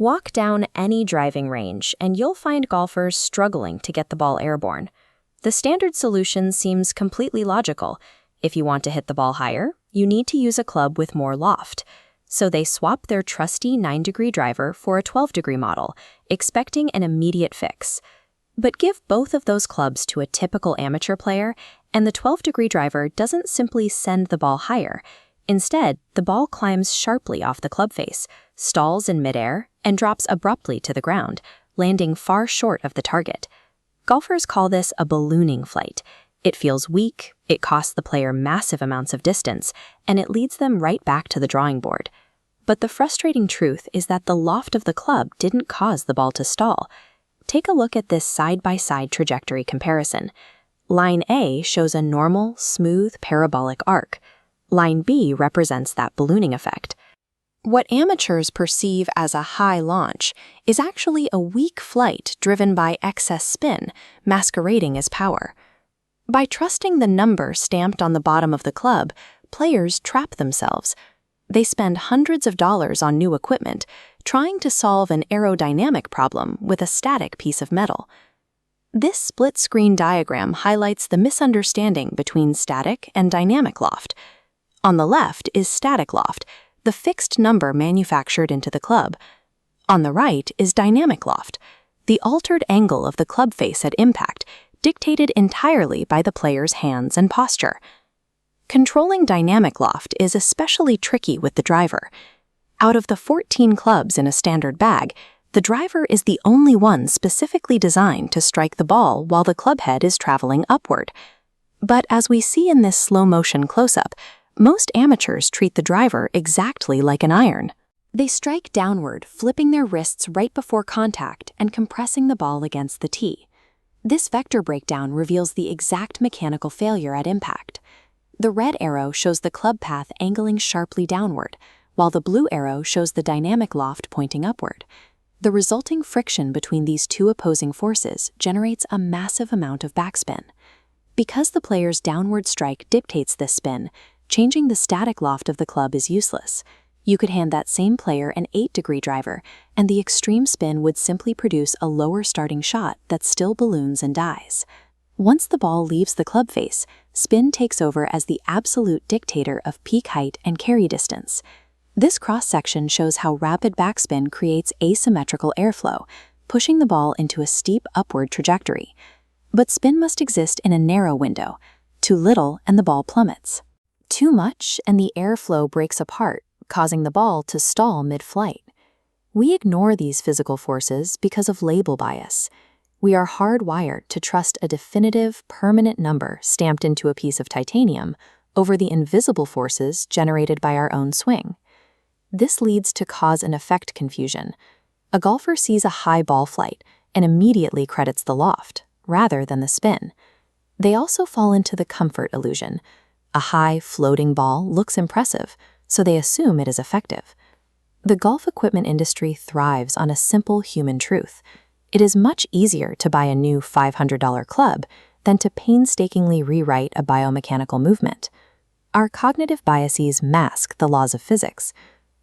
Walk down any driving range, and you'll find golfers struggling to get the ball airborne. The standard solution seems completely logical. If you want to hit the ball higher, you need to use a club with more loft. So they swap their trusty 9-degree driver for a 12-degree model, expecting an immediate fix. But give both of those clubs to a typical amateur player, and the 12-degree driver doesn't simply send the ball higher. Instead, the ball climbs sharply off the club face, stalls in midair, and drops abruptly to the ground, landing far short of the target. Golfers call this a ballooning flight. It feels weak, it costs the player massive amounts of distance, and it leads them right back to the drawing board. But the frustrating truth is that the loft of the club didn't cause the ball to stall. Take a look at this side-by-side trajectory comparison. Line A shows a normal, smooth, parabolic arc. Line B represents that ballooning effect. What amateurs perceive as a high launch is actually a weak flight driven by excess spin, masquerading as power. By trusting the number stamped on the bottom of the club, players trap themselves. They spend hundreds of dollars on new equipment, trying to solve an aerodynamic problem with a static piece of metal. This split-screen diagram highlights the misunderstanding between static and dynamic loft. On the left is static loft, the fixed number manufactured into the club. On the right is dynamic loft, the altered angle of the club face at impact, dictated entirely by the player's hands and posture. Controlling dynamic loft is especially tricky with the driver. Out of the 14 clubs in a standard bag, the driver is the only one specifically designed to strike the ball while the club head is traveling upward. But as we see in this slow-motion close-up, most amateurs treat the driver exactly like an iron. They strike downward, flipping their wrists right before contact and compressing the ball against the tee. This vector breakdown reveals the exact mechanical failure at impact. The red arrow shows the club path angling sharply downward, while the blue arrow shows the dynamic loft pointing upward. The resulting friction between these two opposing forces generates a massive amount of backspin. Because the player's downward strike dictates this spin, changing the static loft of the club is useless. You could hand that same player an 8-degree driver, and the extreme spin would simply produce a lower starting shot that still balloons and dies. Once the ball leaves the club face, spin takes over as the absolute dictator of peak height and carry distance. This cross-section shows how rapid backspin creates asymmetrical airflow, pushing the ball into a steep upward trajectory. But spin must exist in a narrow window. Too little and the ball plummets. Too much and the airflow breaks apart, causing the ball to stall mid-flight. We ignore these physical forces because of label bias. We are hardwired to trust a definitive, permanent number stamped into a piece of titanium over the invisible forces generated by our own swing. This leads to cause and effect confusion. A golfer sees a high ball flight and immediately credits the loft, rather than the spin. They also fall into the comfort illusion. A high, floating ball looks impressive, so they assume it is effective. The golf equipment industry thrives on a simple human truth. It is much easier to buy a new $500 club than to painstakingly rewrite a biomechanical movement. Our cognitive biases mask the laws of physics.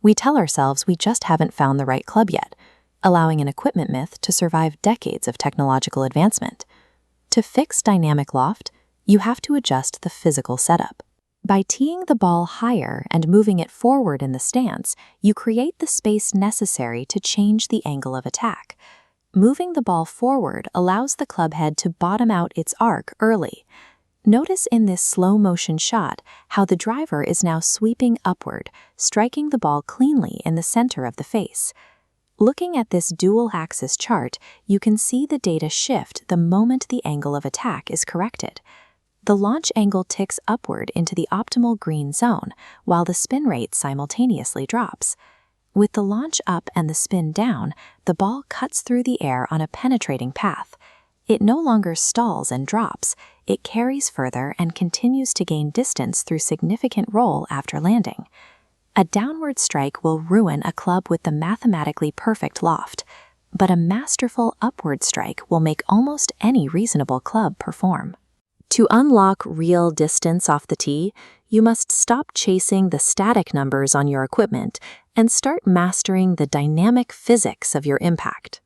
We tell ourselves we just haven't found the right club yet, allowing an equipment myth to survive decades of technological advancement. To fix dynamic loft, you have to adjust the physical setup. By teeing the ball higher and moving it forward in the stance, you create the space necessary to change the angle of attack. Moving the ball forward allows the club head to bottom out its arc early. Notice in this slow-motion shot how the driver is now sweeping upward, striking the ball cleanly in the center of the face. Looking at this dual-axis chart, you can see the data shift the moment the angle of attack is corrected. The launch angle ticks upward into the optimal green zone, while the spin rate simultaneously drops. With the launch up and the spin down, the ball cuts through the air on a penetrating path. It no longer stalls and drops, it carries further and continues to gain distance through significant roll after landing. A downward strike will ruin a club with the mathematically perfect loft, but a masterful upward strike will make almost any reasonable club perform. To unlock real distance off the tee, You must stop chasing the static numbers on your equipment and start mastering the dynamic physics of your impact.